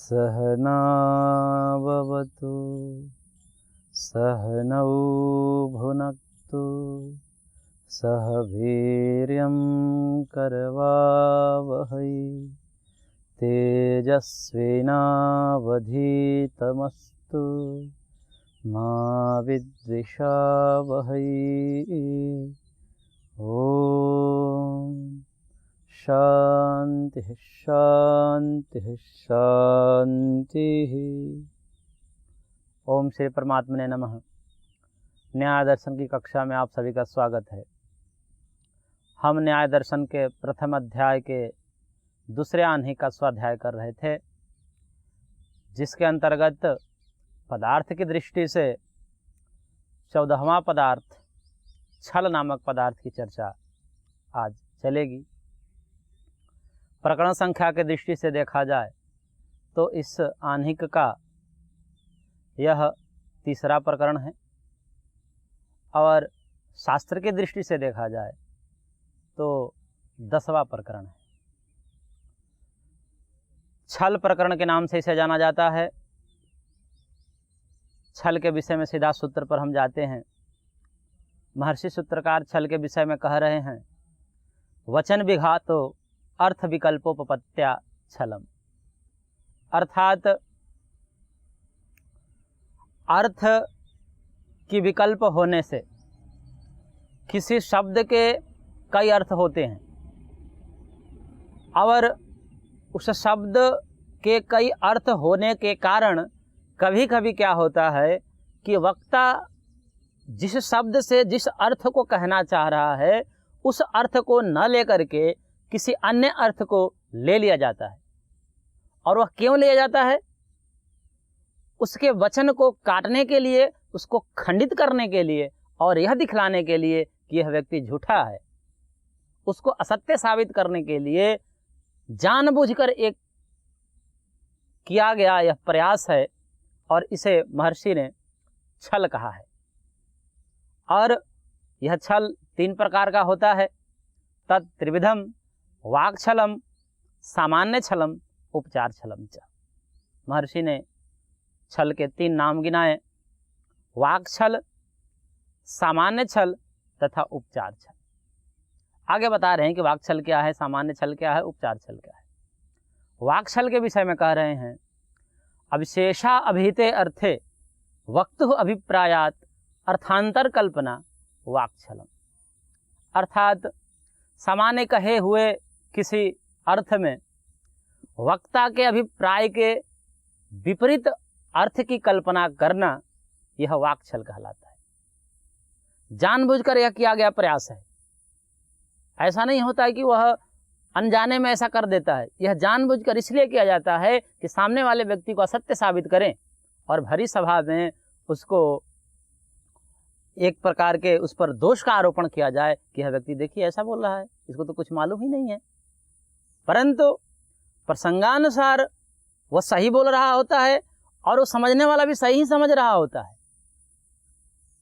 सहनाववतु सहनौ भुनक्तु सह वीर्यं करवावहै तेजस्विनावधीतमस्तु मा विद्विषावहै। ओम शांति शांति शांति। ओम श्री परमात्मने नमः। न्याय दर्शन की कक्षा में आप सभी का स्वागत है। हम न्याय दर्शन के प्रथम अध्याय के दूसरे आह्निक का स्वाध्याय कर रहे थे, जिसके अंतर्गत पदार्थ की दृष्टि से 14वां पदार्थ छल नामक पदार्थ की चर्चा आज चलेगी। प्रकरण संख्या के दृष्टि से देखा जाए तो इस आह्निक का यह तीसरा प्रकरण है, और शास्त्र की दृष्टि से देखा जाए तो 10वां प्रकरण है। छल प्रकरण के नाम से इसे जाना जाता है। छल के विषय में सीधा सूत्र पर हम जाते हैं। महर्षि सूत्रकार छल के विषय में कह रहे हैं, वचन विघातो अर्थ विकल्पोपपत्त्या छलम। अर्थात अर्थ की विकल्प होने से किसी शब्द के कई अर्थ होते हैं, और उस शब्द के कई अर्थ होने के कारण कभी कभी क्या होता है कि वक्ता जिस शब्द से जिस अर्थ को कहना चाह रहा है उस अर्थ को न लेकर के किसी अन्य अर्थ को ले लिया जाता है। और वह क्यों लिया जाता है? उसके वचन को काटने के लिए, उसको खंडित करने के लिए, और यह दिखलाने के लिए कि यह व्यक्ति झूठा है। उसको असत्य साबित करने के लिए जानबूझकर एक किया गया यह प्रयास है, और इसे महर्षि ने छल कहा है। और यह छल 3 प्रकार का होता है। तत् त्रिविधम वाक् छलम, सामान्य छलम, उपचार छलम च। महर्षि ने छल के 3 नाम गिनाए, वाक् छल, सामान्य छल तथा उपचार छल। आगे बता रहे हैं कि वाक् छल क्या है, सामान्य छल क्या है, उपचार छल क्या है। वाक् छल के विषय में कह रहे हैं, अविशेषा अभिहिते अर्थे वक्तुः अभिप्रायात् अर्थांतर कल्पना वाक् छलम। अर्थात सामान्य कहे हुए किसी अर्थ में वक्ता के अभिप्राय के विपरीत अर्थ की कल्पना करना, यह वाक् छल कहलाता है। जानबूझकर यह किया गया प्रयास है। ऐसा नहीं होता है कि वह अनजाने में ऐसा कर देता है। यह जानबूझकर इसलिए किया जाता है कि सामने वाले व्यक्ति को असत्य साबित करें और भरी सभा में उसको एक प्रकार के उस पर दोष का आरोपण किया जाए कि यह व्यक्ति देखिए ऐसा बोल रहा है, इसको तो कुछ मालूम ही नहीं है। परंतु प्रसंगानुसार वह सही बोल रहा होता है और वो समझने वाला भी सही समझ रहा होता है।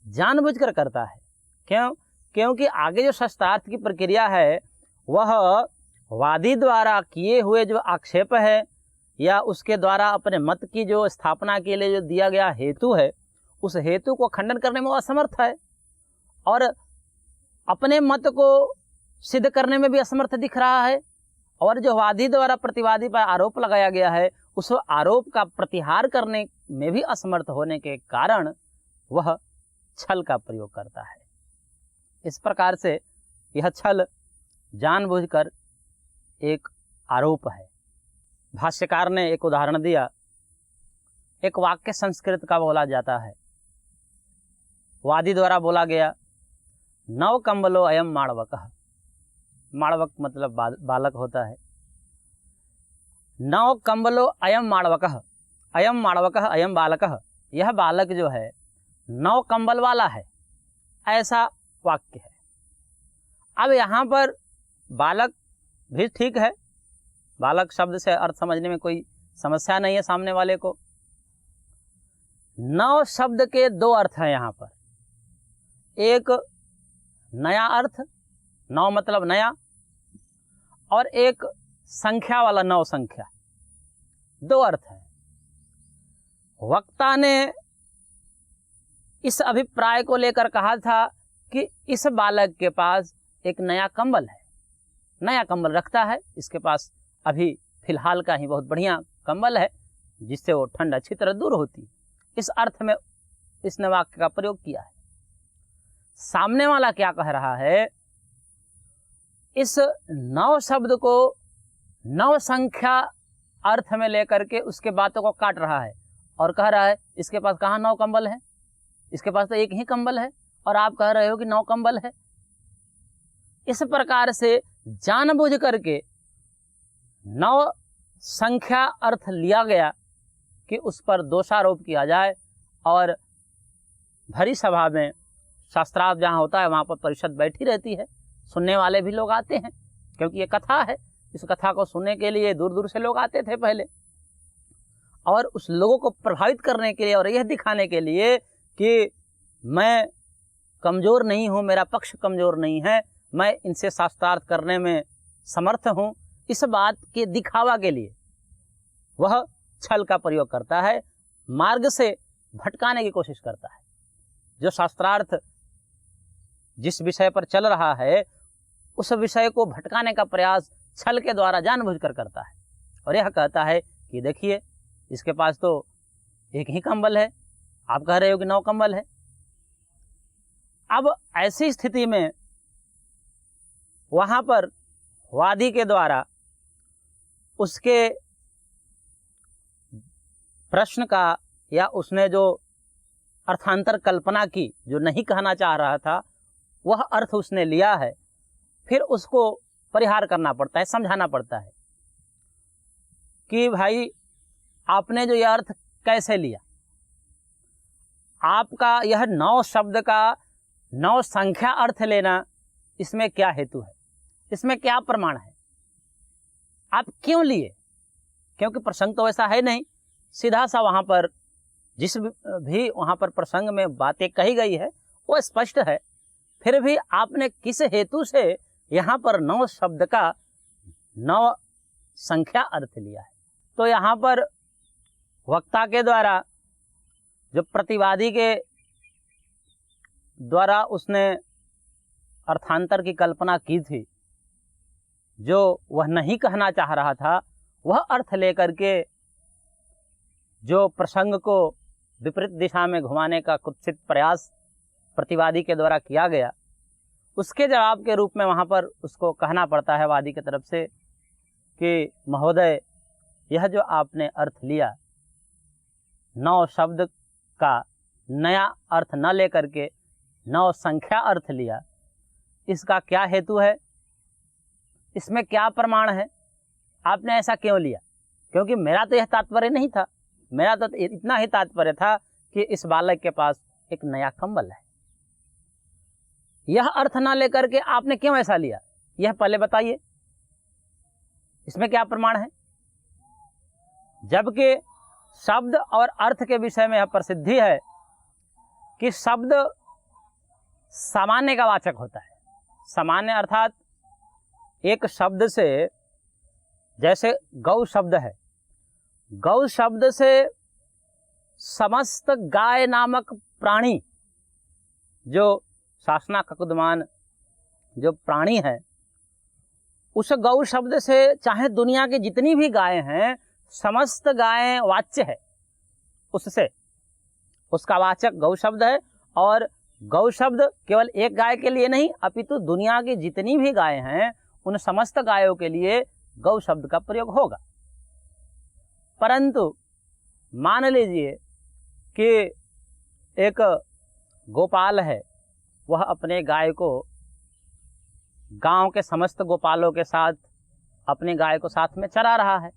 जानबूझकर करता है। क्यों? क्योंकि आगे जो शास्त्रार्थ की प्रक्रिया है वह वादी द्वारा किए हुए जो आक्षेप है या उसके द्वारा अपने मत की जो स्थापना के लिए जो दिया गया हेतु है, उस हेतु को खंडन करने में वो असमर्थ है, और अपने मत को सिद्ध करने में भी असमर्थ दिख रहा है। और जो वादी द्वारा प्रतिवादी पर आरोप लगाया गया है, उस आरोप का प्रतिहार करने में भी असमर्थ होने के कारण वह छल का प्रयोग करता है। इस प्रकार से यह छल जानबूझकर एक आरोप है। भाष्यकार ने एक उदाहरण दिया। एक वाक्य संस्कृत का बोला जाता है। वादी द्वारा बोला गया, नव कंबलो अयम माणवकः। माणवक मतलब बालक होता है। नव कंबलो अयम माणवकः, अयम माणवकः अयम बालकः। यह बालक जो है 9 कंबल वाला है, ऐसा वाक्य है। अब यहाँ पर बालक भी ठीक है, बालक शब्द से अर्थ समझने में कोई समस्या नहीं है सामने वाले को। 9 शब्द के 2 अर्थ हैं यहाँ पर। एक नया अर्थ, 9 मतलब नया, और एक संख्या वाला 9 संख्या, 2 अर्थ हैं। वक्ता ने इस अभिप्राय को लेकर कहा था कि इस बालक के पास एक नया कंबल है, नया कंबल रखता है, इसके पास अभी फिलहाल का ही बहुत बढ़िया कंबल है जिससे वो ठंड अच्छी तरह दूर होती है। इस अर्थ में इसने वाक्य का प्रयोग किया है। सामने वाला क्या कह रहा है, इस नव शब्द को नव संख्या अर्थ में लेकर के उसके बातों को काट रहा है और कह रहा है इसके पास कहाँ 9 कंबल है, इसके पास तो एक ही कंबल है और आप कह रहे हो कि 9 कंबल है। इस प्रकार से जानबूझ करके नव संख्या अर्थ लिया गया कि उस पर दोषारोप किया जाए और भरी सभा में शास्त्रार्थ जहाँ होता है वहाँ पर परिषद बैठी रहती है, सुनने वाले भी लोग आते हैं क्योंकि ये कथा है। इस कथा को सुनने के लिए दूर दूर से लोग आते थे पहले, और उस लोगों को प्रभावित करने के लिए और यह दिखाने के लिए कि मैं कमज़ोर नहीं हूँ, मेरा पक्ष कमज़ोर नहीं है, मैं इनसे शास्त्रार्थ करने में समर्थ हूँ, इस बात के दिखावा के लिए वह छल का प्रयोग करता है, मार्ग से भटकाने की कोशिश करता है। जो शास्त्रार्थ जिस विषय पर चल रहा है उस विषय को भटकाने का प्रयास छल के द्वारा जानबूझकर करता है और यह कहता है कि देखिए इसके पास तो एक ही कंबल है, आप कह रहे हो कि 9 कंबल है। अब ऐसी स्थिति में वहाँ पर वादी के द्वारा उसके प्रश्न का या उसने जो अर्थांतर कल्पना की, जो नहीं कहना चाह रहा था वह अर्थ उसने लिया है, फिर उसको परिहार करना पड़ता है, समझाना पड़ता है कि भाई आपने जो यह अर्थ कैसे लिया, आपका यह 9 शब्द का 9 संख्या अर्थ लेना इसमें क्या हेतु है, इसमें क्या प्रमाण है, आप क्यों लिए? क्योंकि प्रसंग तो वैसा है नहीं, सीधा सा वहाँ पर जिस भी वहाँ पर प्रसंग में बातें कही गई है वो स्पष्ट है, फिर भी आपने किस हेतु से यहाँ पर 9 शब्द का 9 संख्या अर्थ लिया है। तो यहाँ पर वक्ता के द्वारा जो प्रतिवादी के द्वारा उसने अर्थांतर की कल्पना की थी, जो वह नहीं कहना चाह रहा था, वह अर्थ लेकर के जो प्रसंग को विपरीत दिशा में घुमाने का कुत्सित प्रयास प्रतिवादी के द्वारा किया गया, उसके जवाब के रूप में वहाँ पर उसको कहना पड़ता है वादी की तरफ से कि महोदय यह जो आपने अर्थ लिया 9 शब्द का नया अर्थ न लेकर के 9 संख्या अर्थ लिया, इसका क्या हेतु है, इसमें क्या प्रमाण है, आपने ऐसा क्यों लिया? क्योंकि मेरा तो यह तात्पर्य नहीं था, मेरा तो इतना ही तात्पर्य था कि इस बालक के पास एक नया कंबल है। यह अर्थ ना लेकर के आपने क्यों ऐसा लिया, यह पहले बताइए, इसमें क्या प्रमाण है? जबकि शब्द और अर्थ के विषय में यह प्रसिद्धि है कि शब्द सामान्य का वाचक होता है। सामान्य अर्थात एक शब्द से, जैसे गौ शब्द है, गौ शब्द से समस्त गाय नामक प्राणी, जो शासना ककुदमान जो प्राणी है, उस गौ शब्द से चाहे दुनिया की जितनी भी गायें हैं समस्त गायें वाच्य है, उससे उसका वाचक गौ शब्द है। और गौ शब्द केवल एक गाय के लिए नहीं अपितु दुनिया की जितनी भी गायें हैं उन समस्त गायों के लिए गौ शब्द का प्रयोग होगा। परंतु मान लीजिए कि एक गोपाल है, वह अपने गाय को गांव के समस्त गोपालों के साथ अपनी गाय को साथ में चरा रहा है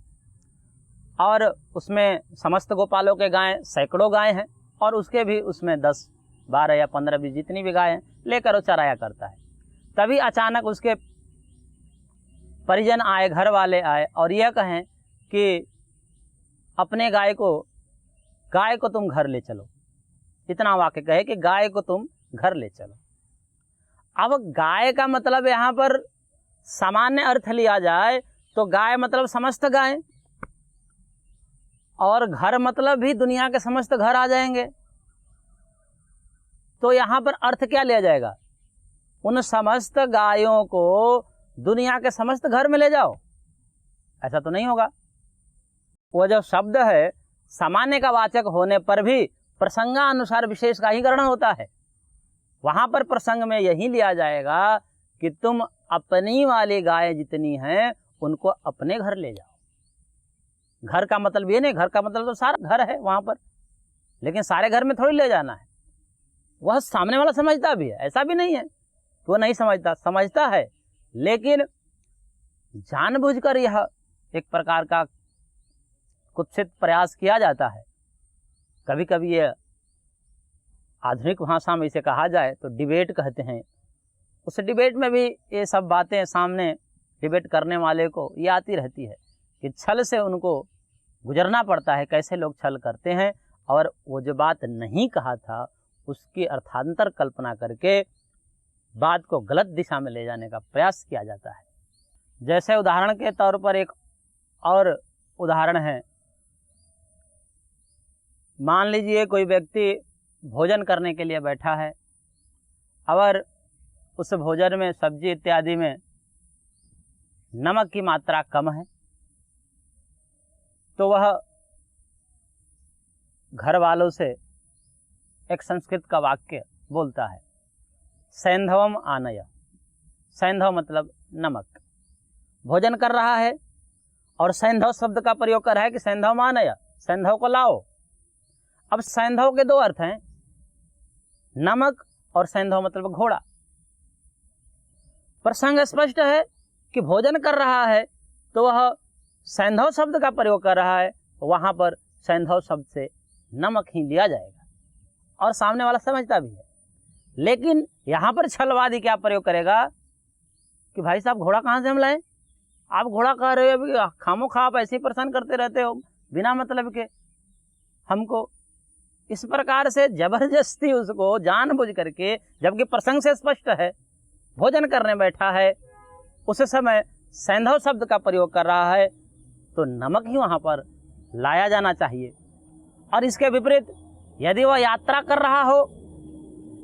और उसमें समस्त गोपालों के गायें सैकड़ों गाय हैं और उसके भी उसमें 10, 12 या 15, 20 जितनी भी गायें लेकर वो चराया करता है। तभी अचानक उसके परिजन आए, घर वाले आए और यह कहें कि अपने गाय को तुम घर ले चलो, इतना वाक्य कहे कि गाय को तुम घर ले चलो। अब गाय का मतलब यहाँ पर सामान्य अर्थ लिया जाए तो गाय मतलब समस्त गाय, और घर मतलब भी दुनिया के समस्त घर आ जाएंगे। तो यहाँ पर अर्थ क्या लिया जाएगा? उन समस्त गायों को दुनिया के समस्त घर में ले जाओ, ऐसा तो नहीं होगा। वो जो शब्द है सामान्य का वाचक होने पर भी प्रसंगानुसार विशेष का ही ग्रहण होता है। वहां पर प्रसंग में यही लिया जाएगा कि तुम अपनी वाली गाय जितनी हैं उनको अपने घर ले जाओ। घर का मतलब ये नहीं, घर का मतलब तो सारा घर है वहां पर, लेकिन सारे घर में थोड़ी ले जाना है। वह सामने वाला समझता भी है, ऐसा भी नहीं है कि वो नहीं समझता, समझता है, लेकिन जानबूझकर यह एक प्रकार का कुत्सित प्रयास किया जाता है। कभी कभी ये आधुनिक भाषा में इसे कहा जाए तो डिबेट कहते हैं। उस डिबेट में भी ये सब बातें सामने डिबेट करने वाले को ये आती रहती है कि छल से उनको गुजरना पड़ता है, कैसे लोग छल करते हैं और वो जो बात नहीं कहा था उसकी अर्थांतर कल्पना करके बात को गलत दिशा में ले जाने का प्रयास किया जाता है। जैसे उदाहरण के तौर पर एक और उदाहरण है, मान लीजिए कोई व्यक्ति भोजन करने के लिए बैठा है और उस भोजन में सब्जी इत्यादि में नमक की मात्रा कम है, तो वह घर वालों से एक संस्कृत का वाक्य बोलता है, सैंधवम आनय। सैंधव मतलब नमक। भोजन कर रहा है और सैंधव शब्द का प्रयोग कर रहा है कि सैंधव आनय, सैंधव को लाओ। अब सैंधव के दो अर्थ हैं, नमक और सैंधव मतलब घोड़ा। प्रसंग स्पष्ट है कि भोजन कर रहा है तो वह सैंधव शब्द का प्रयोग कर रहा है, वहां पर सैंधव शब्द से नमक ही लिया जाएगा और सामने वाला समझता भी है। लेकिन यहां पर छलवादी क्या प्रयोग करेगा कि भाई साहब घोड़ा कहां से हम लाएं? आप घोड़ा कह रहे हो, अभी खामो खा आप ऐसे ही परेशान करते रहते हो बिना मतलब के हमको। इस प्रकार से जबरदस्ती उसको जानबूझ करके, जबकि प्रसंग से स्पष्ट है, भोजन करने बैठा है, उस समय सैंधव शब्द का प्रयोग कर रहा है, तो नमक ही वहां पर लाया जाना चाहिए। और इसके विपरीत यदि वह यात्रा कर रहा हो,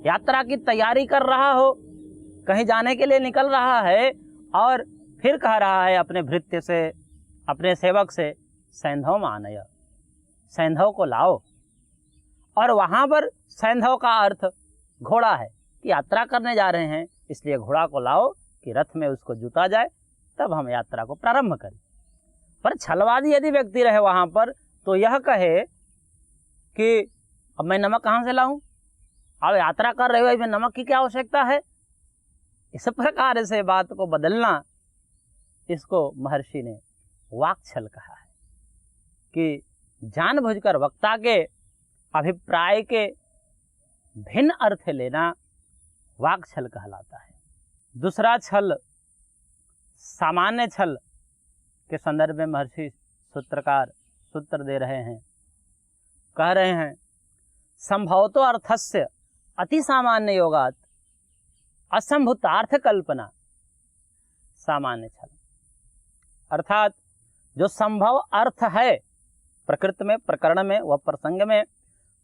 यात्रा की तैयारी कर रहा हो, कहीं जाने के लिए निकल रहा है और फिर कह रहा है अपने भृत्य से, अपने सेवक से, सैंधव आनय, सैंधव को लाओ, और वहां पर सैंधव का अर्थ घोड़ा है कि यात्रा करने जा रहे हैं, इसलिए घोड़ा को लाओ कि रथ में उसको जुता जाए, तब हम यात्रा को प्रारंभ करें। पर छलवादी यदि व्यक्ति रहे वहां पर तो यह कहे कि अब मैं नमक कहां से लाऊं, अब यात्रा कर रहे हो, इसमें नमक की क्या आवश्यकता है। इस प्रकार से बात को बदलना, इसको महर्षि ने वाक्छल कहा है कि जानबूझकर वक्ता के अभिप्राय के भिन्न अर्थ लेना वाक्छल कहलाता है। दूसरा छल सामान्य छल के संदर्भ में महर्षि सूत्रकार सूत्र दे रहे हैं, कह रहे हैं, संभवतो अर्थस्य अति सामान्य योगात असंभूतार्थ कल्पना सामान्य छल। अर्थात जो संभव अर्थ है प्रकृति में, प्रकरण में व प्रसंग में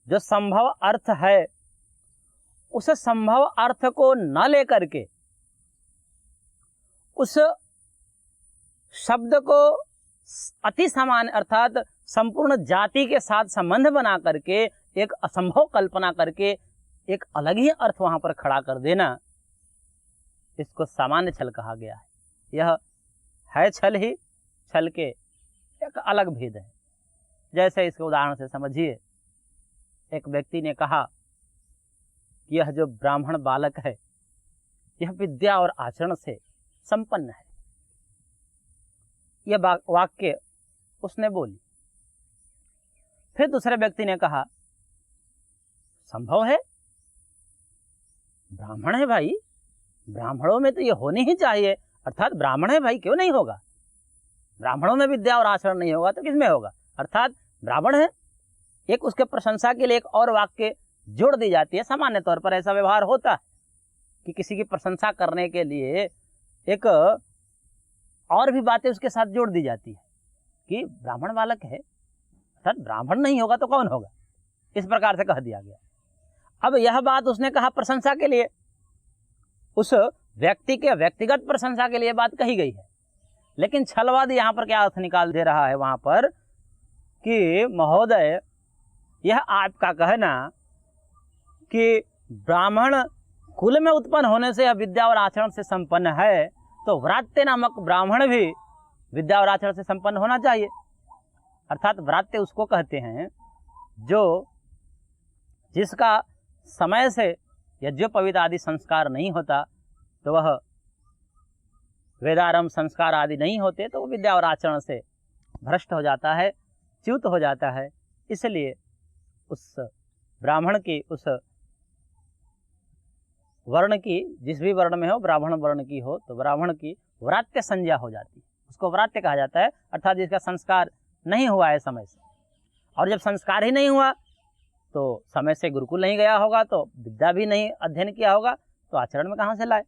जो संभव अर्थ है, उस संभव अर्थ को न लेकर के उस शब्द को अति सामान्य अर्थात संपूर्ण जाति के साथ संबंध बना करके एक असंभव कल्पना करके एक अलग ही अर्थ वहां पर खड़ा कर देना, इसको सामान्य छल कहा गया है। यह है छल ही, छल के एक अलग भेद है। जैसे इसके उदाहरण से समझिए, एक व्यक्ति ने कहा कि यह जो ब्राह्मण बालक है यह विद्या और आचरण से संपन्न है। यह वाक्य उसने बोली। फिर दूसरे व्यक्ति ने कहा, संभव है, ब्राह्मण है भाई, ब्राह्मणों में तो ये होनी ही चाहिए, अर्थात ब्राह्मण है भाई, क्यों नहीं होगा, ब्राह्मणों में विद्या और आचरण नहीं होगा तो किसमें होगा, अर्थात ब्राह्मण है। एक उसके प्रशंसा के लिए एक और वाक्य जोड़ दी जाती है। सामान्य तौर पर ऐसा व्यवहार होता है कि किसी की प्रशंसा करने के लिए एक और भी बातें उसके साथ जोड़ दी जाती है कि ब्राह्मण बालक है, अर्थात ब्राह्मण नहीं होगा तो कौन होगा, इस प्रकार से कह दिया गया। अब यह बात उसने कहा प्रशंसा के लिए, उस व्यक्ति के व्यक्तिगत प्रशंसा के लिए बात कही गई है। लेकिन छलवादी यहाँ पर क्या अर्थ निकाल दे रहा है वहाँ पर कि महोदय, यह आपका कहना कि ब्राह्मण कुल में उत्पन्न होने से यह विद्या और आचरण से संपन्न है, तो व्रात्य नामक ब्राह्मण भी विद्या और आचरण से संपन्न होना चाहिए। अर्थात व्रात्य उसको कहते हैं जो जिसका समय से यज्ञोपवीत आदि संस्कार नहीं होता, तो वह वेदारंभ संस्कार आदि नहीं होते, तो वो विद्या और आचरण से भ्रष्ट हो जाता है, च्युत हो जाता है। इसलिए उस ब्राह्मण की, उस वर्ण की, जिस भी वर्ण में हो, ब्राह्मण वर्ण की हो, तो ब्राह्मण की व्रात्य संज्ञा हो जाती है, उसको व्रात्य कहा जाता है। अर्थात जिसका संस्कार नहीं हुआ है समय से, और जब संस्कार ही नहीं हुआ तो समय से गुरुकुल नहीं गया होगा, तो विद्या भी नहीं अध्ययन किया होगा, तो आचरण में कहाँ से लाए।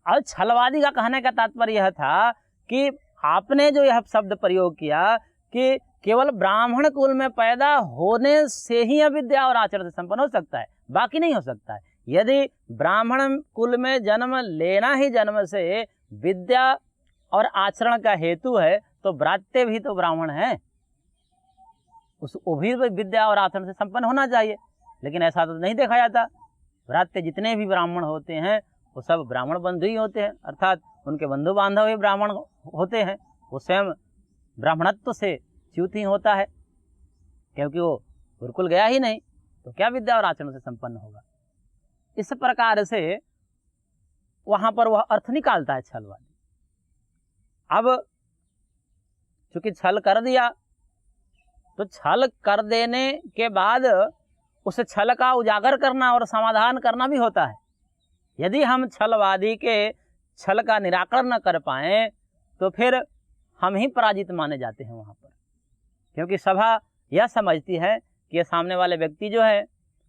और छलवादी का कहने का तात्पर्य यह था कि आपने जो यह शब्द प्रयोग किया कि केवल ब्राह्मण कुल में पैदा होने से ही विद्या और आचरण से संपन्न हो सकता है, बाकी नहीं हो सकता है। यदि ब्राह्मण कुल में जन्म लेना ही जन्म से विद्या और आचरण का हेतु है, तो व्रात्य भी तो ब्राह्मण है, वो भी विद्या और आचरण से संपन्न होना चाहिए। लेकिन ऐसा तो नहीं देखा जाता। व्रात्य जितने भी ब्राह्मण होते हैं वो सब ब्राह्मण बंधु ही होते हैं, अर्थात उनके बंधु बांधव ही ब्राह्मण होते हैं, वो स्वयं ब्राह्मणत्व से च्युत ही होता है, क्योंकि वो गुरुकुल गया ही नहीं, तो क्या विद्या और आचरण से संपन्न होगा। इस प्रकार से वहाँ पर वह अर्थ निकालता है छलवादी। अब चूंकि छल कर दिया, तो छल कर देने के बाद उस छल का उजागर करना और समाधान करना भी होता है। यदि हम छलवादी के छल का निराकरण न कर पाएं, तो फिर हम ही पराजित माने जाते हैं वहाँ पर, क्योंकि सभा यह समझती है कि ये सामने वाले व्यक्ति जो है,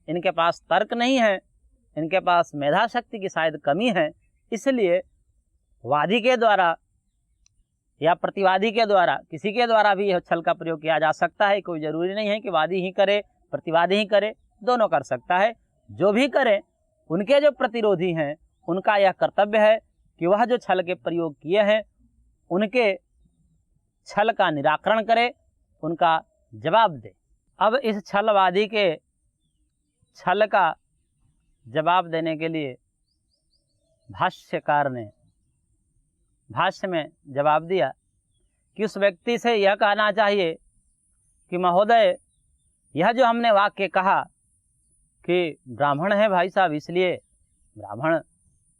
इनके पास तर्क नहीं है, इनके पास मेधा शक्ति की शायद कमी है, इसलिए वादी के द्वारा या प्रतिवादी के द्वारा, किसी के द्वारा भी यह छल का प्रयोग किया जा सकता है। कोई ज़रूरी नहीं है कि वादी ही करे, प्रतिवादी ही करे, दोनों कर सकता है। जो भी करे, उनके जो प्रतिरोधी हैं उनका यह कर्तव्य है कि वह जो छल के प्रयोग किए हैं उनके छल का निराकरण करे, उनका जवाब दे। अब इस छलवादी के छल का जवाब देने के लिए भाष्यकार ने भाष्य में जवाब दिया कि उस व्यक्ति से यह कहना चाहिए कि महोदय, यह जो हमने वाक्य कहा कि ब्राह्मण है भाई साहब, इसलिए ब्राह्मण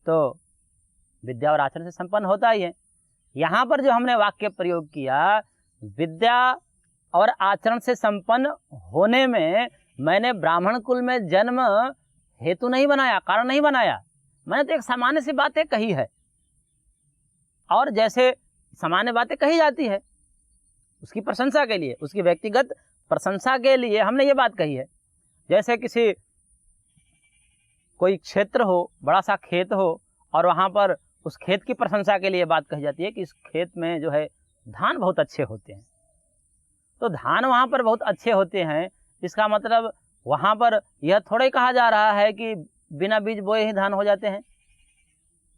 तो विद्या और आचरण से संपन्न होता ही है। यहाँ पर जो हमने वाक्य प्रयोग किया, विद्या और आचरण से संपन्न होने में मैंने ब्राह्मण कुल में जन्म हेतु नहीं बनाया, कारण नहीं बनाया। मैंने तो एक सामान्य सी बातें कही है, और जैसे सामान्य बातें कही जाती है उसकी प्रशंसा के लिए, उसकी व्यक्तिगत प्रशंसा के लिए हमने ये बात कही है। जैसे किसी कोई क्षेत्र हो, बड़ा सा खेत हो, और वहाँ पर उस खेत की प्रशंसा के लिए बात कही जाती है कि इस खेत में जो है धान बहुत अच्छे होते हैं। तो धान वहाँ पर बहुत अच्छे होते हैं, इसका मतलब वहाँ पर यह थोड़ा ही कहा जा रहा है कि बिना बीज बोए ही धान हो जाते हैं,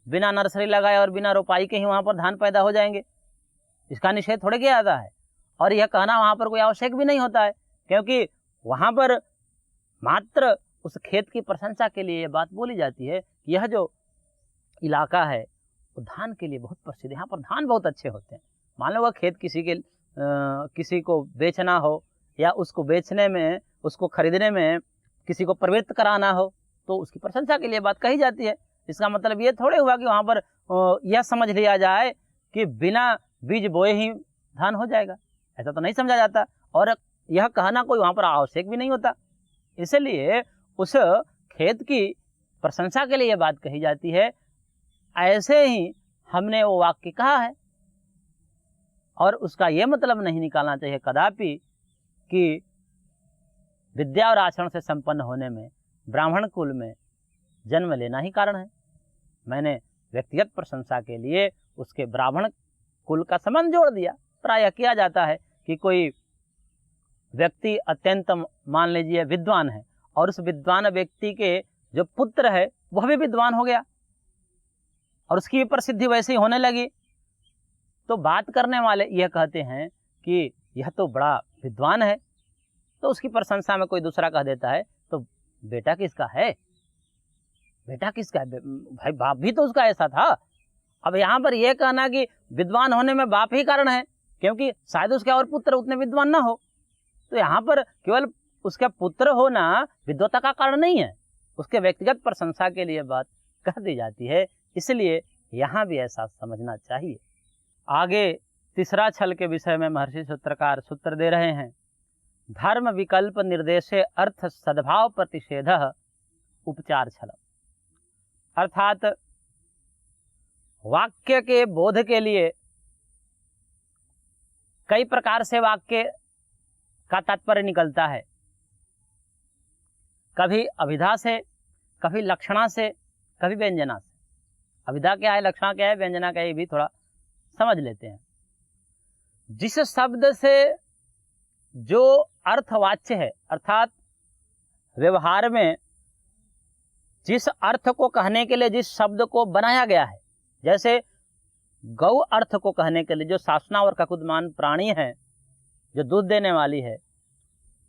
बिना नर्सरी लगाए और बिना रोपाई के ही वहाँ पर धान पैदा हो जाएंगे। इसका निषेध थोड़े किया जाता है, और यह कहना वहाँ पर कोई आवश्यक भी नहीं होता है, क्योंकि वहाँ पर मात्र उस खेत की प्रशंसा के लिए ये बात बोली जाती है कि यह जो इलाका है वो धान के लिए बहुत प्रसिद्ध है, यहाँ पर धान बहुत अच्छे होते हैं। मान लो वह खेत किसी को बेचना हो, या उसको बेचने में, उसको खरीदने में किसी को प्रवृत्त कराना हो, तो उसकी प्रशंसा के लिए बात कही जाती है। इसका मतलब ये थोड़े हुआ कि वहाँ पर यह समझ लिया जाए कि बिना बीज बोए ही धान हो जाएगा, ऐसा तो नहीं समझा जाता, और यह कहना कोई वहाँ पर आवश्यक भी नहीं होता। इसलिए उस खेत की प्रशंसा के लिए यह बात कही जाती है। ऐसे ही हमने वो वाक्य कहा है, और उसका ये मतलब नहीं निकालना चाहिए कदापि कि विद्या और आचरण से संपन्न होने में ब्राह्मण कुल में जन्म लेना ही कारण है। मैंने व्यक्तिगत प्रशंसा के लिए उसके ब्राह्मण कुल का संबंध जोड़ दिया। प्रायः किया जाता है कि कोई व्यक्ति अत्यंत मान लीजिए विद्वान है और उस विद्वान व्यक्ति के जो पुत्र है वह भी विद्वान हो गया और उसकी भी प्रसिद्धि वैसे ही होने लगी, तो बात करने वाले यह कहते हैं कि यह तो बड़ा विद्वान है। तो उसकी प्रशंसा में कोई दूसरा कह देता है तो बेटा किसका है, बेटा किसका है, भाई बाप भी तो उसका ऐसा था। अब यहाँ पर यह कहना कि विद्वान होने में बाप ही कारण है, क्योंकि शायद उसके और पुत्र उतने विद्वान ना हो, तो यहाँ पर केवल उसका पुत्र होना विद्वता का कारण नहीं है, उसके व्यक्तिगत प्रशंसा के लिए बात कह दी जाती है। इसलिए यहाँ भी ऐसा समझना चाहिए। आगे तीसरा छल के विषय में महर्षि सूत्रकार सूत्र दे रहे हैं। धर्म विकल्प निर्देशे अर्थ सद्भाव प्रतिषेध उपचार छल, अर्थात वाक्य के बोध के लिए कई प्रकार से वाक्य का तात्पर्य निकलता है, कभी अभिधा से, कभी लक्षणा से, कभी व्यंजना से। अभिधा क्या है, लक्षणा क्या है, व्यंजना क्या है, ये भी थोड़ा समझ लेते हैं। जिस शब्द से जो अर्थवाच्य है, अर्थात व्यवहार में जिस अर्थ को कहने के लिए जिस शब्द को बनाया गया है, जैसे गौ अर्थ को कहने के लिए जो सासना और ककुदमान प्राणी है, जो दूध देने वाली है,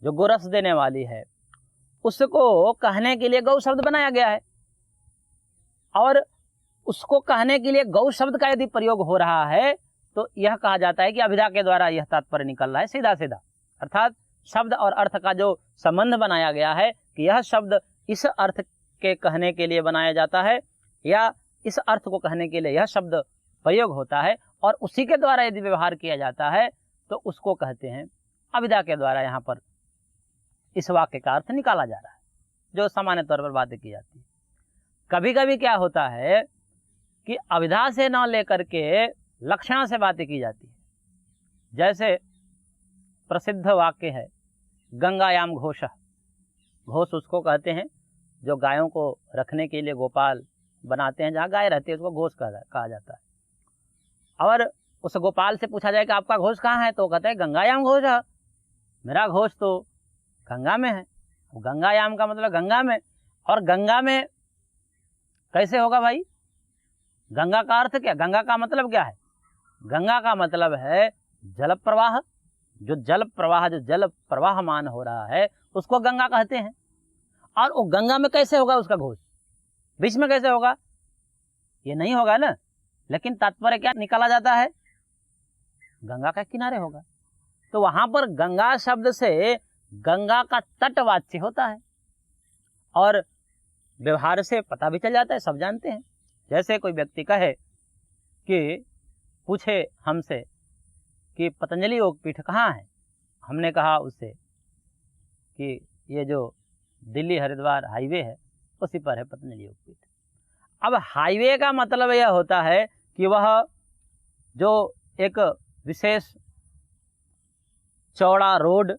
जो गोरस देने वाली है, उसको कहने के लिए गौ शब्द बनाया गया है। और उसको कहने के लिए गौ शब्द का यदि प्रयोग हो रहा है तो यह कहा जाता है कि अभिधा के द्वारा यह तात्पर्य निकल रहा है सीधा सीधा, अर्थात शब्द और अर्थ का जो संबंध बनाया गया है कि यह शब्द इस अर्थ के कहने के लिए बनाया जाता है या इस अर्थ को कहने के लिए यह शब्द प्रयोग होता है, और उसी के द्वारा यदि व्यवहार किया जाता है तो उसको कहते हैं अभिधा के द्वारा यहाँ पर इस वाक्य का अर्थ निकाला जा रहा है, जो सामान्य तौर पर बातें की जाती है। कभी कभी क्या होता है कि अभिधा से न लेकर के लक्षणा से बातें की जाती है। जैसे प्रसिद्ध वाक्य है गंगायाम घोष, घोष उसको कहते हैं जो गायों को रखने के लिए गोपाल बनाते हैं, जहाँ गाय रहती है उसको घोष कहा जाता है। और उस गोपाल से पूछा जाए कि आपका घोष कहाँ है, तो कहता है गंगायाम घोष है, मेरा घोष तो गंगा में है। गंगायाम का मतलब गंगा में, और गंगा में कैसे होगा भाई, गंगा का अर्थ क्या, गंगा का मतलब क्या है, गंगा का मतलब है जल प्रवाह, जो जल प्रवाह, जो जल प्रवाहमान हो रहा है उसको गंगा कहते हैं। और वो गंगा में कैसे होगा उसका घोष, बीच में कैसे होगा, ये नहीं होगा ना। लेकिन तात्पर्य क्या निकाला जाता है, गंगा का किनारे होगा। तो वहां पर गंगा शब्द से गंगा का तटवाच्य होता है, और व्यवहार से पता भी चल जाता है, सब जानते हैं। जैसे कोई व्यक्ति कहे कि पूछे हमसे कि पतंजलि योगपीठ कहाँ है, हमने कहा उससे कि ये जो दिल्ली हरिद्वार हाईवे है उसी पर है पतंजलि योगपीठ। अब हाईवे का मतलब यह होता है कि वह जो एक विशेष चौड़ा रोड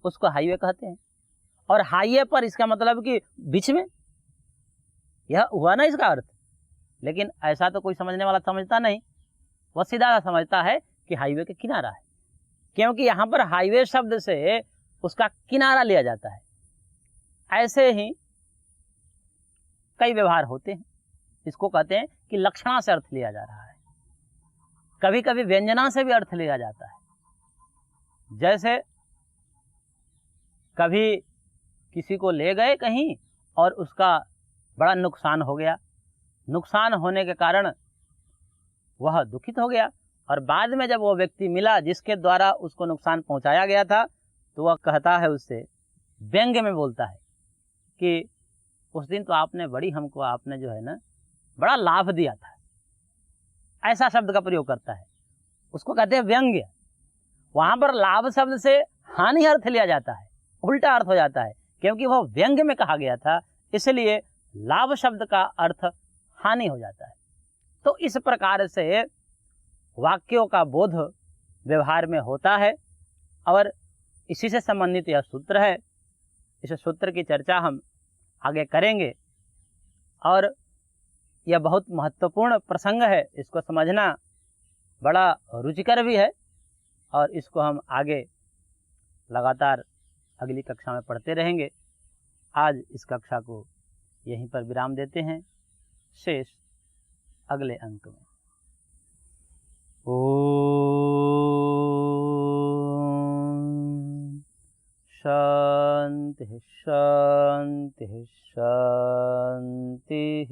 उसको हाईवे कहते हैं, और हाईवे पर इसका मतलब कि बीच में, यह हुआ ना इसका अर्थ। लेकिन ऐसा तो कोई समझने वाला समझता नहीं, वह सीधा समझता है कि हाईवे के किनारा है, क्योंकि यहाँ पर हाईवे शब्द से उसका किनारा लिया जाता है। ऐसे ही कई व्यवहार होते हैं, इसको कहते हैं कि लक्षणा से अर्थ लिया जा रहा है, कभी कभी व्यंजना से भी अर्थ लिया जाता है। जैसे कभी किसी को ले गए कहीं और उसका बड़ा नुकसान हो गया, नुकसान होने के कारण वह दुखित हो गया, और बाद में जब वो व्यक्ति मिला जिसके द्वारा उसको नुकसान पहुंचाया गया था, तो वह कहता है उससे, व्यंग्य में बोलता है कि उस दिन तो आपने बड़ी हमको, आपने जो है ना बड़ा लाभ दिया था, ऐसा शब्द का प्रयोग करता है, उसको कहते हैं व्यंग्य। वहां पर लाभ शब्द से हानि अर्थ लिया जाता है, उल्टा अर्थ हो जाता है, क्योंकि वह व्यंग्य में कहा गया था, इसलिए लाभ शब्द का अर्थ हानि हो जाता है। तो इस प्रकार से वाक्यों का बोध व्यवहार में होता है, और इसी से संबंधित यह सूत्र है। इस सूत्र की चर्चा हम आगे करेंगे, और यह बहुत महत्वपूर्ण प्रसंग है, इसको समझना बड़ा रुचिकर भी है, और इसको हम आगे लगातार अगली कक्षा में पढ़ते रहेंगे। आज इस कक्षा को यहीं पर विराम देते हैं, शेष अगले अंक में। ओम शांति शांति शांति।